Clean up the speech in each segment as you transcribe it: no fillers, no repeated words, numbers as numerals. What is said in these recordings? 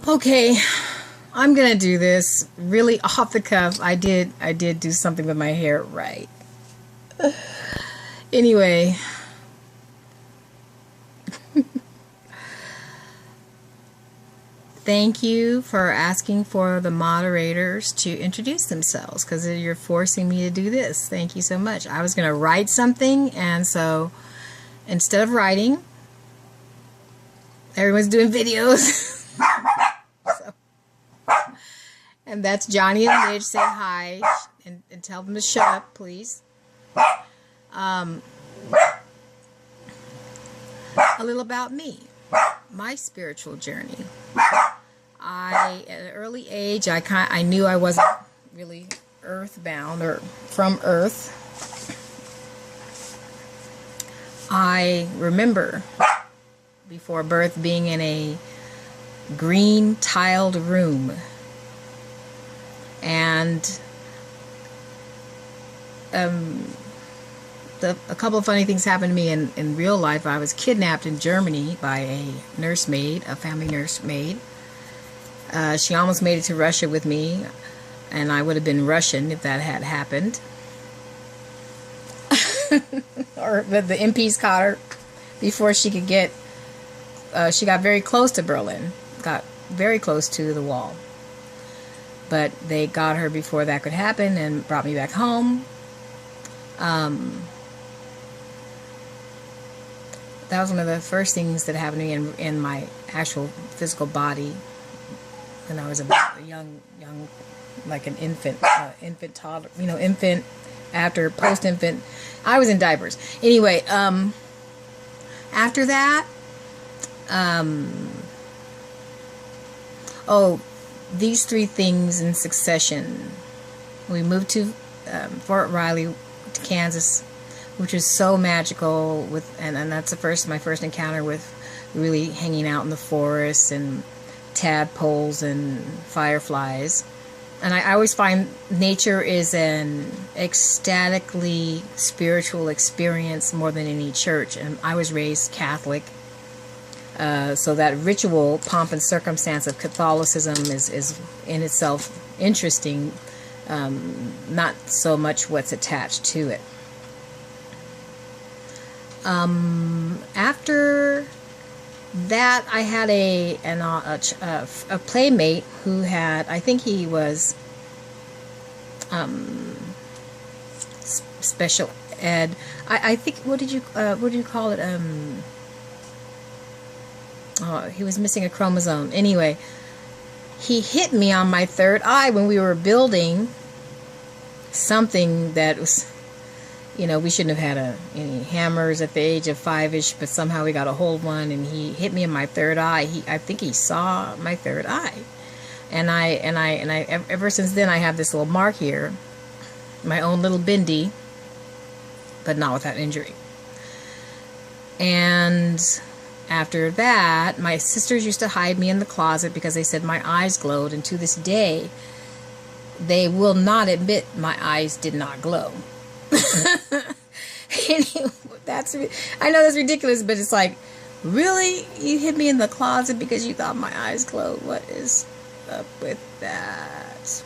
Okay, I'm gonna do this really off the cuff. I did do something with my hair right. Anyway, thank you for asking for the moderators to introduce themselves, because you're forcing me to do this. Thank you so much. I was gonna write something, and so instead of writing, everyone's doing videos. And that's Johnny and Midge. Say hi and tell them to shut up, please. A little about me, my spiritual journey. At an early age, I knew I wasn't really earthbound or from Earth. I remember before birth being in a green tiled room. And a couple of funny things happened to me in real life. I was kidnapped in Germany by a nursemaid, a family nursemaid. She almost made it to Russia with me, and I would have been Russian if that had happened. Or the MPs caught her before she could get, she got very close to Berlin, got very close to the wall. But they got her before that could happen and brought me back home. That was one of the first things that happened to me in my actual physical body when I was a young, like an infant, infant toddler, infant, after post-infant. I was in diapers. Anyway, after that, these three things in succession. We moved to Fort Riley, Kansas, which was so magical. And that's my first encounter with really hanging out in the forest and tadpoles and fireflies. And I always find nature is an ecstatically spiritual experience more than any church. And I was raised Catholic. So that ritual, pomp and circumstance of Catholicism is in itself interesting, not so much what's attached to it. After that, I had a playmate who had, I think he was special ed. I think, what did you call it? He was missing a chromosome. Anyway, he hit me on my third eye when we were building something that was, we shouldn't have had any hammers at the age of 5-ish, but somehow we got a hold of one, and he hit me in my third eye. I think he saw my third eye, and I ever since then I have this little mark here, my own little bindi, but not without injury. And after that, my sisters used to hide me in the closet because they said my eyes glowed, and to this day, they will not admit my eyes did not glow. Anyway, I know that's ridiculous, but it's like, really? You hid me in the closet because you thought my eyes glowed? What is up with that?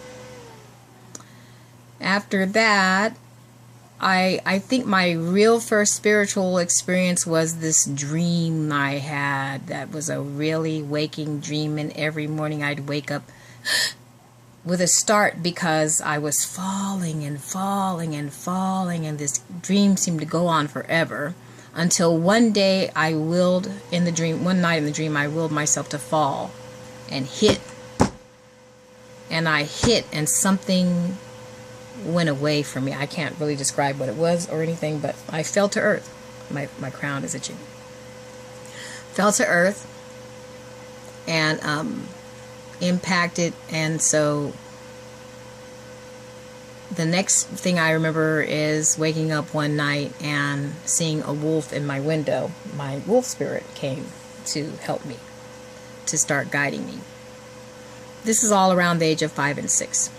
After that, I think my real first spiritual experience was this dream I had that was a really waking dream, and every morning I'd wake up with a start because I was falling and falling and falling, and this dream seemed to go on forever until one day one night in the dream I willed myself to fall and hit, and I hit and something went away from me. I can't really describe what it was or anything, but I fell to earth. My crown is itching. Fell to earth and impacted, and so the next thing I remember is waking up one night and seeing a wolf in my window. My wolf spirit came to help me, to start guiding me. This is all around the age of 5 and 6.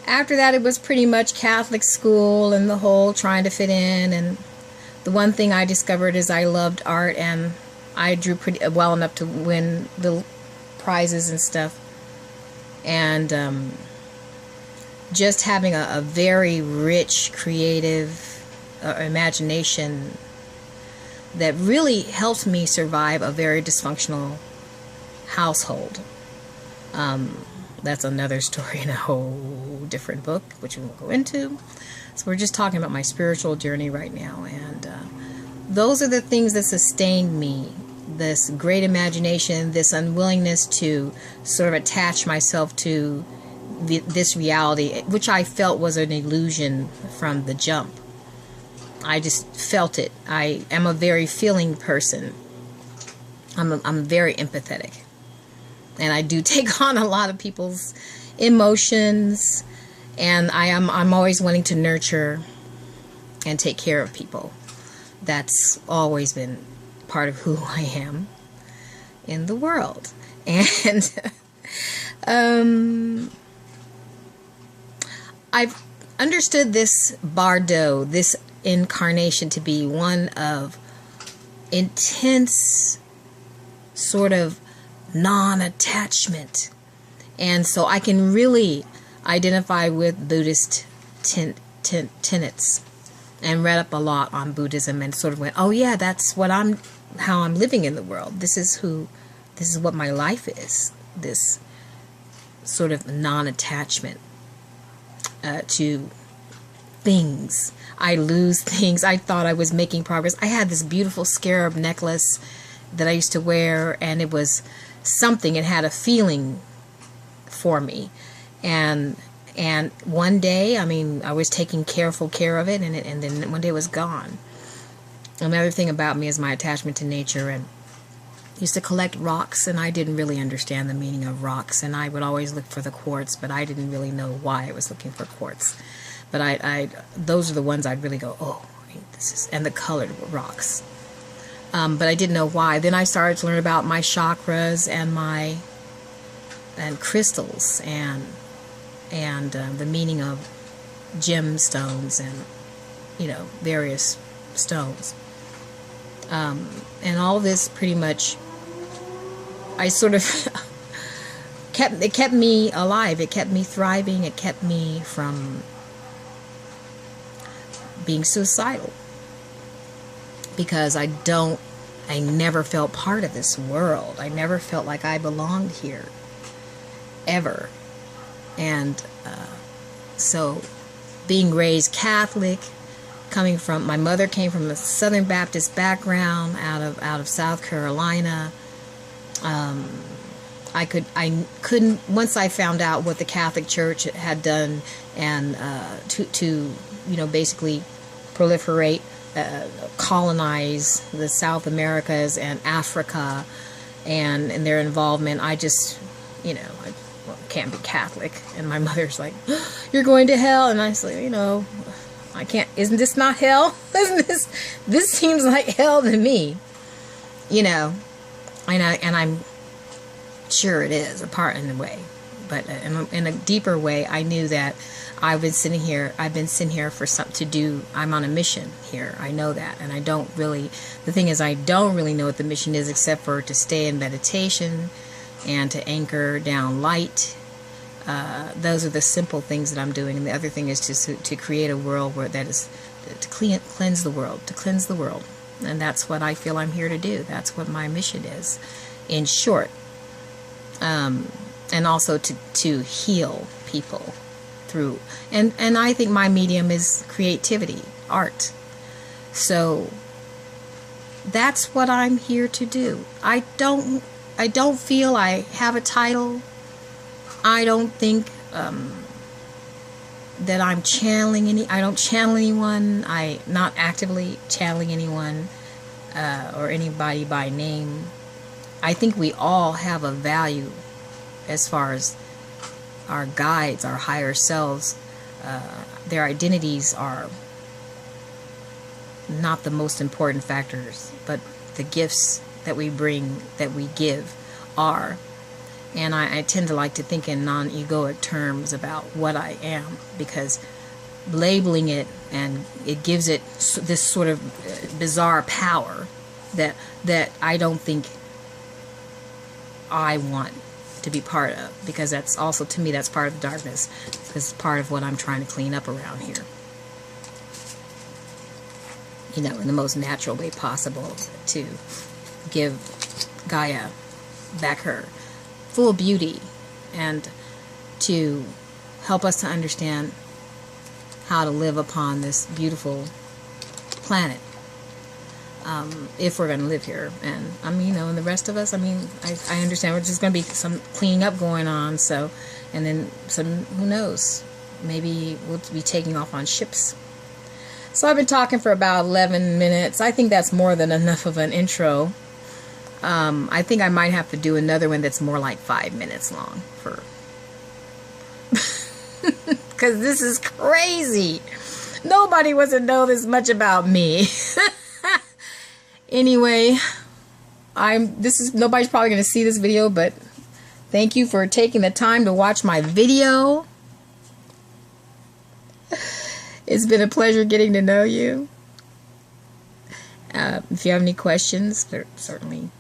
After that, it was pretty much Catholic school and the whole trying to fit in. And the one thing I discovered is I loved art, and I drew pretty well enough to win the prizes and stuff. And just having a very rich, creative imagination that really helped me survive a very dysfunctional household. That's another story in a whole different book, which we won't go into. So we're just talking about my spiritual journey right now. And those are the things that sustained me. This great imagination, this unwillingness to sort of attach myself to this reality, which I felt was an illusion from the jump. I just felt it. I am a very feeling person. I'm very empathetic. And I do take on a lot of people's emotions. And I'm always wanting to nurture and take care of people. That's always been part of who I am in the world. And I've understood this bardo, this incarnation, to be one of intense sort of non-attachment. And so I can really identify with Buddhist tenets, and read up a lot on Buddhism and sort of went, oh yeah, that's how I'm living in the world. This is what my life is. This sort of non-attachment to things. I lose things. I thought I was making progress. I had this beautiful scarab necklace that I used to wear, and it was something. It had a feeling for me. And one day, I was taking careful care of it, and then one day it was gone. Another thing about me is my attachment to nature, and I used to collect rocks, and I didn't really understand the meaning of rocks, and I would always look for the quartz, but I didn't really know why I was looking for quartz. But those are the ones I'd really go, oh, and the colored rocks. But I didn't know why. Then I started to learn about my chakras and crystals and the meaning of gemstones and various stones. And all this pretty much, I sort of kept me alive. It kept me thriving. It kept me from being suicidal, because I never felt part of this world. I never felt like I belonged here, ever. And so being raised Catholic, my mother came from a Southern Baptist background out of South Carolina. I couldn't, once I found out what the Catholic Church had done, and to basically proliferate, colonize the South Americas and Africa, and their involvement, I just, I can't be Catholic. And my mother's like, you're going to hell. And I was like, I can't, isn't this not hell? This seems like hell to me, and I'm sure it is, a part in a way, but in a deeper way, I knew that I've been sitting here for something to do. I'm on a mission here. I know that. And the thing is, I don't really know what the mission is, except for to stay in meditation and to anchor down light. Those are the simple things that I'm doing. And the other thing is to create a world to cleanse the world. And that's what I feel I'm here to do. That's what my mission is, in short. And also to heal people through. And I think my medium is creativity, art. So that's what I'm here to do. I don't feel I have a title. I don't think that I'm channeling I don't channel anyone. I'm not actively channeling anyone or anybody by name. I think we all have a value as far as our guides, our higher selves. Their identities are not the most important factors, but the gifts that we bring, that we give, are. And I tend to like to think in non-egoic terms about what I am, because labeling it, and it gives it this sort of bizarre power that I don't think I want to be part of, because that's also, to me, that's part of the darkness, because it's part of what I'm trying to clean up around here. You know, in the most natural way possible, to give Gaia back her full beauty, and to help us to understand how to live upon this beautiful planet, if we're going to live here. And I mean, you know, and the rest of us, I mean, I understand there's just going to be some cleaning up going on, so, and then some, who knows, maybe we'll be taking off on ships. So I've been talking for about 11 minutes. I think that's more than enough of an intro. I think I might have to do another one that's more like 5 minutes long, for because this is crazy. Nobody wants to know this much about me. Anyway, nobody's probably going to see this video, but thank you for taking the time to watch my video. It's been a pleasure getting to know you. If you have any questions, certainly